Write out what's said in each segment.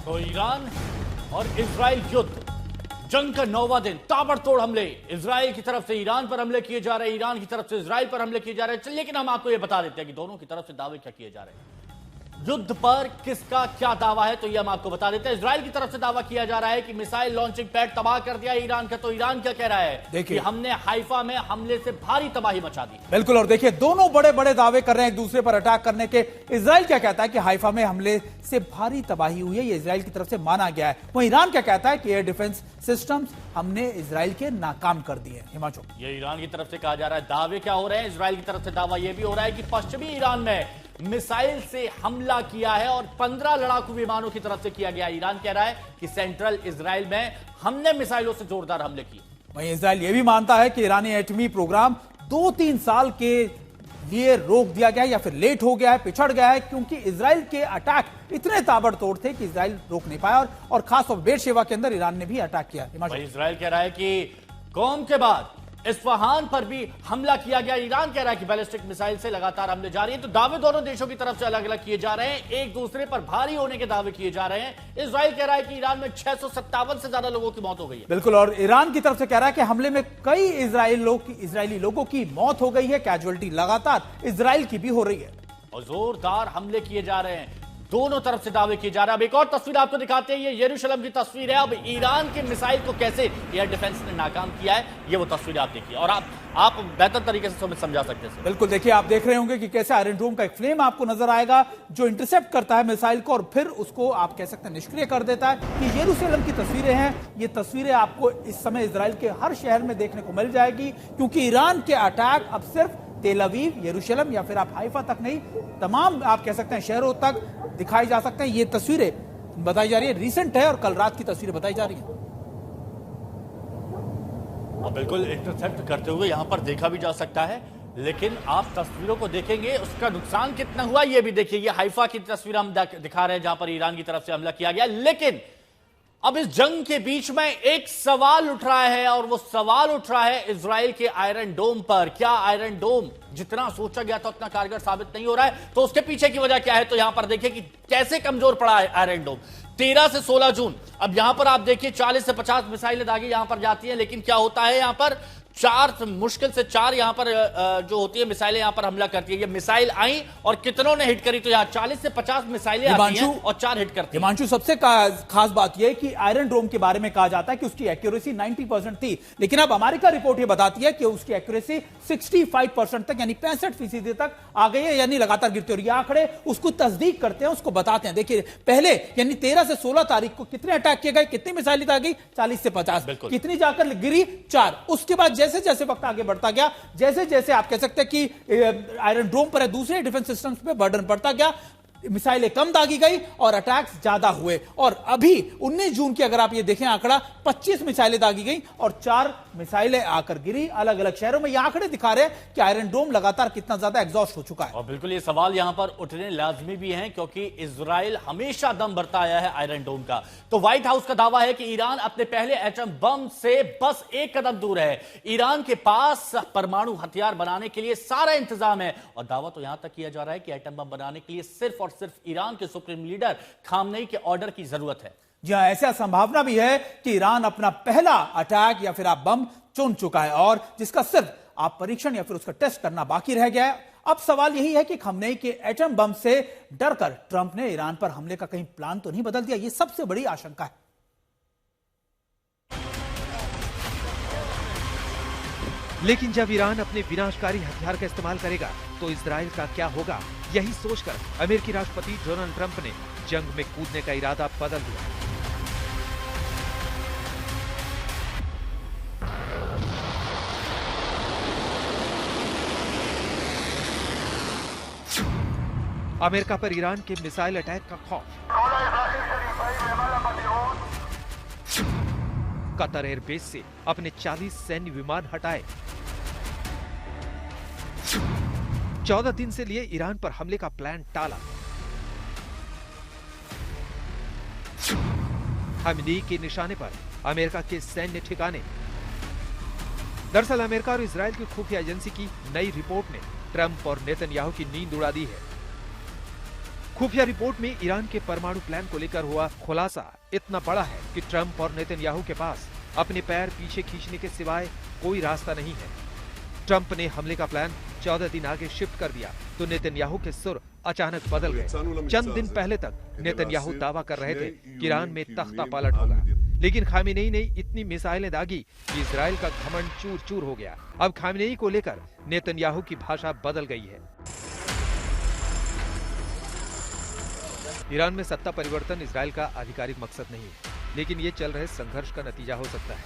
तो ईरान और इजराइल युद्ध, जंग का 9वां दिन, ताबड़तोड़ हमले इजराइल की तरफ से ईरान पर हमले किए जा रहे हैं, ईरान की तरफ से इजराइल पर हमले किए जा रहे हैं। लेकिन हम आपको यह बता देते हैं कि दोनों की तरफ से दावे क्या किए जा रहे हैं, युद्ध पर किसका क्या दावा है, तो यह हम आपको बता देते हैं। इजराइल की तरफ से दावा किया जा रहा है कि मिसाइल लॉन्चिंग पैड तबाह कर दिया ईरान का। तो ईरान क्या कह रहा है, देखिए हमने हाइफा में हमले से भारी तबाही मचा दी। बिल्कुल, और देखिए दोनों बड़े बड़े दावे कर रहे हैं एक दूसरे पर अटैक करने के। इजराइल क्या कहता है कि हाइफा में हमले से भारी तबाही हुई है, ये इजराइल की तरफ से माना गया है। वहीं ईरान क्या कहता है कि एयर डिफेंस सिस्टम्स हमने इजराइल के नाकाम कर दिए। हिमांशु, ये ईरान की तरफ से कहा जा रहा है। दावे क्या हो रहे हैं, इजराइल की तरफ से दावा यह भी हो रहा है कि पश्चिमी ईरान में मिसाइल से हमला किया है और 15 लड़ाकू विमानों की तरफ से किया गया। ईरान कह रहा है कि सेंट्रल इजराइल में हमने मिसाइलों से जोरदार हमले किए। वहीं इजराइल यह भी मानता है कि ईरानी एटमी प्रोग्राम 2-3 साल के लिए रोक दिया गया है या फिर लेट हो गया है, पिछड़ गया है, क्योंकि इजराइल के अटैक इतने ताबड़तोड़ थे कि इजराइल रोक नहीं पाया। और खासतौर पर बेरशेवा के अंदर ईरान ने भी अटैक किया। इजराइल कह रहा है कि कौम के बाद इस्फहान पर भी हमला किया गया। ईरान कह रहा है कि बैलिस्टिक मिसाइल से लगातार हमले जारी हैं। तो दावे दोनों देशों की तरफ से अलग अलग किए जा रहे हैं, एक दूसरे पर भारी होने के दावे किए जा रहे हैं। इजराइल कह रहा है कि ईरान में 657 से ज्यादा लोगों की मौत हो गई है। बिल्कुल, और ईरान की तरफ से कह रहा है कि हमले में कई इजरायली लोगों की मौत हो गई है। कैजुअलिटी लगातार इजराइल की भी हो रही है और जोरदार हमले किए जा रहे हैं। दोनों तरफ से दावे किए जा रहे हैं। अब एक और तस्वीर आपको दिखाते हैं, ये यरूशलेम की तस्वीर है। अब ईरान के मिसाइल को कैसे एयर डिफेंस ने नाकाम किया है, ये वो तस्वीर आप देखिए और आप बेहतर तरीके से समझा सकते हैं। बिल्कुल, देखिए आप देख रहे होंगे कि कैसे आयरन डोम का एक फ्लेम आपको नजर आएगा जो इंटरसेप्ट करता है मिसाइल को और फिर उसको आप कह सकते हैं निष्क्रिय कर देता है। ये यरूशलेम की तस्वीरें हैं। ये तस्वीरें आपको इस समय इजराइल के हर शहर में देखने को मिल जाएगी, क्योंकि ईरान के अटैक अब सिर्फ तेल अवीव, यरूशलेम या फिर आप हाइफा तक नहीं, तमाम आप कह सकते हैं शहरों तक दिखाई जा सकते हैं। ये तस्वीरें बताई जा रही है, रिसेंट है और कल रात की तस्वीरें बताई जा रही है। और बिल्कुल इंटरसेप्ट करते हुए यहां पर देखा भी जा सकता है, लेकिन आप तस्वीरों को देखेंगे उसका नुकसान कितना हुआ ये भी देखिए। ये हाइफा की तस्वीर हम दिखा रहे हैं जहां पर ईरान की तरफ से हमला किया गया। लेकिन अब इस जंग के बीच में एक सवाल उठ रहा है और वो सवाल उठ रहा है इजराइल के आयरन डोम पर। क्या आयरन डोम जितना सोचा गया था उतना कारगर साबित नहीं हो रहा है? तो उसके पीछे की वजह क्या है, तो यहां पर देखिए कि कैसे कमजोर पड़ा है आयरन डोम। 13 से 16 जून, अब यहां पर आप देखिए 40 से 50 मिसाइलें दागी यहां पर जाती हैं, लेकिन क्या होता है यहां पर मुश्किल से 4 यहां पर जो होती है मिसाइलें यहां पर हमला करती है। ये मिसाइल आई और कितनों ने हिट करी, तो यहां 40 से 50 मिसाइलें आती हैं और 4 हिट करती हैं। हिमांशु, सबसे खास बात यह है कि आयरन डोम के बारे में कहा जाता है कि उसकी एक्यूरेसी 90% थी, लेकिन अब अमेरिका रिपोर्ट यह बताती है कि उसकी एक्यूरेसी 65% तक यानी 65% तक आ गई है, यानी लगातार गिरती है। और ये आंकड़े उसको तस्दीक करते हैं, उसको बताते हैं। देखिए पहले यानी 13 से 16 तारीख को कितने अटैक किए गए, कितनी मिसाइलें आ गई, 40 से 50, कितनी जाकर गिरी, 4। उसके बाद जैसे जैसे वक्त आगे बढ़ता गया, जैसे जैसे आप कह सकते हैं कि आयरन डोम पर दूसरे डिफेंस सिस्टम्स पे बर्डन बढ़ता गया, मिसाइलें कम दागी गई और अटैक्स ज्यादा हुए। और अभी 19 जून की अगर आप ये देखें आंकड़ा, 25 मिसाइलें दागी गई और 4 मिसाइलें आकर गिरी अलग अलग शहरों में। ये आंकड़े दिखा रहे हैं कि आयरन डोम लगातार कितना ज्यादा एग्जॉस्ट हो चुका है। और बिल्कुल ये सवाल यहां पर उठने लाजमी भी हैं, क्योंकि इजराइल हमेशा दम भरता आया है आयरन डोम का। तो व्हाइट हाउस का दावा है कि ईरान अपने पहले एटम बम से बस एक कदम दूर है। ईरान के पास परमाणु हथियार बनाने के लिए सारा इंतजाम है। और दावा तो यहां तक किया जा रहा है कि एटम बम बनाने के लिए सिर्फ और सिर्फ ईरान के सुप्रीम लीडर खामनेई के ऑर्डर की जरूरत है। जी हां, ऐसा संभावना भी है कि ईरान अपना पहला अटैक या फिर आप बम चुन चुका है और जिसका सिर्फ आप परीक्षण या फिर उसका टेस्ट करना बाकी रह गया है। अब सवाल यही है कि खामनेई के एटम बम से डरकर ट्रंप ने ईरान पर हमले का कहीं प्लान तो नहीं बदल दिया? यह सबसे बड़ी आशंका है। लेकिन जब ईरान अपने विनाशकारी हथियार का इस्तेमाल करेगा तो इजराइल का क्या होगा? यही सोचकर अमेरिकी राष्ट्रपति डोनाल्ड ट्रंप ने जंग में कूदने का इरादा बदल दिया। अमेरिका पर ईरान के मिसाइल अटैक का खौफ। कतर एयरबेस से अपने 40 सैन्य विमान हटाए। 14 दिन से लिए ईरान पर हमले का प्लान टाला। खामेनी के निशाने पर अमेरिका के सैन्य ठिकाने। दरअसल अमेरिका और इजराइल की खुफिया एजेंसी की नई रिपोर्ट ने ट्रंप और नेतन्याहू की नींद उड़ा दी है। खुफिया रिपोर्ट में ईरान के परमाणु प्लान को लेकर हुआ खुलासा इतना बड़ा है कि ट्रंप और नेतन्याहू के पास अपने पैर पीछे खींचने के सिवाय कोई रास्ता नहीं है। ट्रंप ने हमले का प्लान 14 दिन आगे शिफ्ट कर दिया तो नेतन्याहू के सुर अचानक बदल गए। चंद दिन पहले तक नेतन्याहू दावा कर रहे थे कि ईरान में तख्ता पलट होगा, लेकिन खामेनेई ने इतनी मिसाइलें दागी कि इजराइल का घमंड चूर चूर हो गया। अब खामेनेई को लेकर नेतन्याहू की भाषा बदल गई है। ईरान में सत्ता परिवर्तन इजराइल का आधिकारिक मकसद नहीं है, लेकिन ये चल रहे संघर्ष का नतीजा हो सकता है।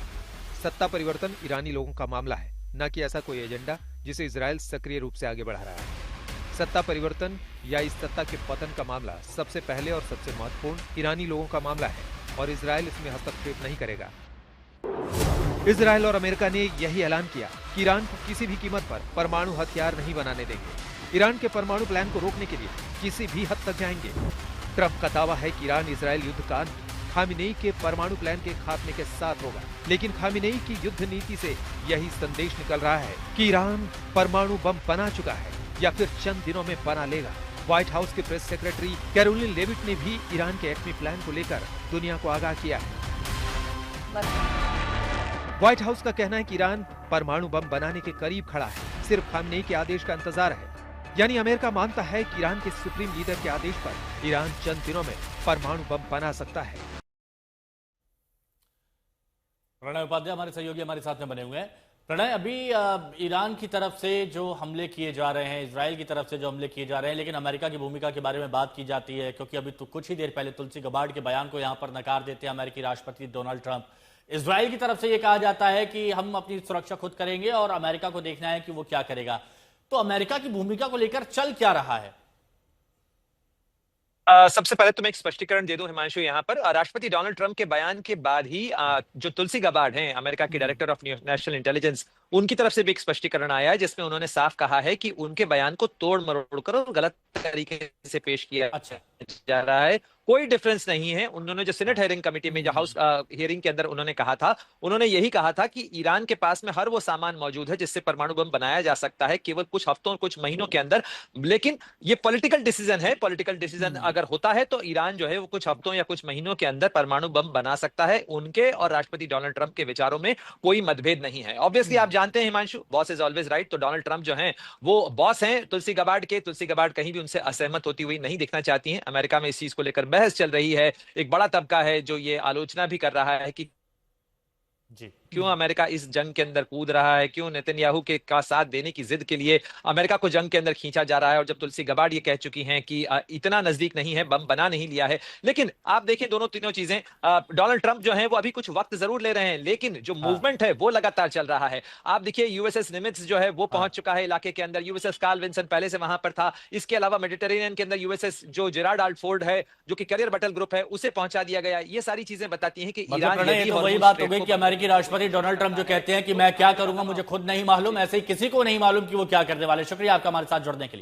सत्ता परिवर्तन ईरानी लोगों का मामला है, न कि ऐसा कोई एजेंडा जिसे इजराइल सक्रिय रूप से आगे बढ़ा रहा है। सत्ता परिवर्तन या इस सत्ता के पतन का मामला सबसे पहले और सबसे महत्वपूर्ण ईरानी लोगों का मामला है और इजराइल इसमें हस्तक्षेप नहीं करेगा। इजराइल और अमेरिका ने यही ऐलान किया कि ईरान को किसी भी कीमत पर परमाणु हथियार नहीं बनाने देंगे। ईरान के परमाणु प्लान को रोकने के लिए किसी भी हद तक जाएंगे। ट्रंप का दावा है कि ईरान इजराइल युद्ध का खामेनेई के परमाणु प्लान के खात्मे के साथ होगा, लेकिन खामेनेई की युद्ध नीति से यही संदेश निकल रहा है कि ईरान परमाणु बम बना चुका है या फिर चंद दिनों में बना लेगा। व्हाइट हाउस के प्रेस सेक्रेटरी कैरोलिन लेविट ने भी ईरान के एटमी प्लान को लेकर दुनिया को आगाह किया है। व्हाइट हाउस का कहना है कि ईरान परमाणु बम बनाने के करीब खड़ा है, सिर्फ खामेनेई के आदेश का इंतजार है। यानी अमेरिका मानता है कि ईरान के सुप्रीम लीडर के आदेश पर ईरान चंद दिनों में परमाणु बम बना सकता है। प्रणय उपाध्याय हमारे सहयोगी हमारे साथ में बने हुए हैं। प्रणय, अभी ईरान की तरफ से जो हमले किए जा रहे हैं, इजराइल की तरफ से जो हमले किए जा रहे हैं, लेकिन अमेरिका की भूमिका के बारे में बात की जाती है, क्योंकि अभी तो कुछ ही देर पहले तुलसी गबार्ड के बयान को यहां पर नकार देते हैं अमेरिकी राष्ट्रपति डोनाल्ड ट्रंप। इजराइल की तरफ से यह कहा जाता है कि हम अपनी सुरक्षा खुद करेंगे और अमेरिका को देखना है कि वो क्या करेगा। तो अमेरिका की भूमिका को लेकर चल क्या रहा है? सबसे पहले तो मैं एक स्पष्टीकरण दे दूं हिमांशु, यहाँ पर राष्ट्रपति डोनाल्ड ट्रंप के बयान के बाद ही जो तुलसी गबार्ड हैं, अमेरिका की डायरेक्टर ऑफ नेशनल इंटेलिजेंस, उनकी तरफ से भी एक स्पष्टीकरण आया है जिसमें उन्होंने साफ कहा है कि उनके बयान को तोड़ मरोड़ कर और गलत तरीके से पेश किया जा रहा है। कोई डिफरेंस नहीं है। उन्होंने जो सीनेट हेयरिंग कमेटी में, जो हाउस हियरिंग के अंदर उन्होंने कहा था, उन्होंने यही कहा था कि ईरान के पास में हर वो सामान मौजूद है जिससे परमाणु बम बनाया जा सकता है, केवल कुछ हफ्तों कुछ महीनों के अंदर। लेकिन ये पॉलिटिकल डिसीजन है। पॉलिटिकल डिसीजन अगर होता है तो ईरान जो है वो कुछ हफ्तों या कुछ महीनों के अंदर परमाणु बम बना सकता है। उनके और राष्ट्रपति डोनाल्ड ट्रंप के विचारों में कोई मतभेद नहीं है। ऑब्वियसली आप जानते हैं Himanshu, boss is always right. तो डोनाल्ड ट्रंप जो है वो बॉस हैं तुलसी गबार्ड के। तुलसी गबार्ड कहीं भी उनसे असहमत होती हुई नहीं दिखना चाहती हैं। अमेरिका में इस चीज को लेकर बहस चल रही है। एक बड़ा तबका है जो ये आलोचना भी कर रहा है कि क्यों अमेरिका इस जंग के अंदर कूद रहा है, क्यों नेतन्याहू के का साथ देने की जिद के लिए अमेरिका को जंग के अंदर खींचा जा रहा है। और जब तुलसी गबार्ड ये कह चुकी हैं कि इतना नजदीक नहीं है, बम बना नहीं लिया है। लेकिन आप देखें दोनों तीनों चीजें, डोनाल्ड ट्रंप जो है वो अभी कुछ वक्त जरूर ले रहे हैं, लेकिन जो मूवमेंट है वो लगातार चल रहा है। आप देखिए यूएसएस निमित्ज जो है वो पहुंच चुका है इलाके के अंदर। यूएसएस कार्ल विंसन पहले से वहां पर था। इसके अलावा मेडिटेरेनियन के अंदर यूएसएस जो जेरार्ड आल्टफोर्ड है, जो कि करियर बैटल ग्रुप है, उसे पहुंचा दिया गया। ये सारी चीजें बताती हैं कि ईरान वही बात हो गई कि अमेरिकी राष्ट्रपति डोनाल्ड ट्रंप जो कहते हैं कि मैं क्या करूंगा मुझे खुद नहीं मालूम, ऐसे ही किसी को नहीं मालूम कि वो क्या करने वाले। शुक्रिया आपका हमारे साथ जुड़ने के लिए।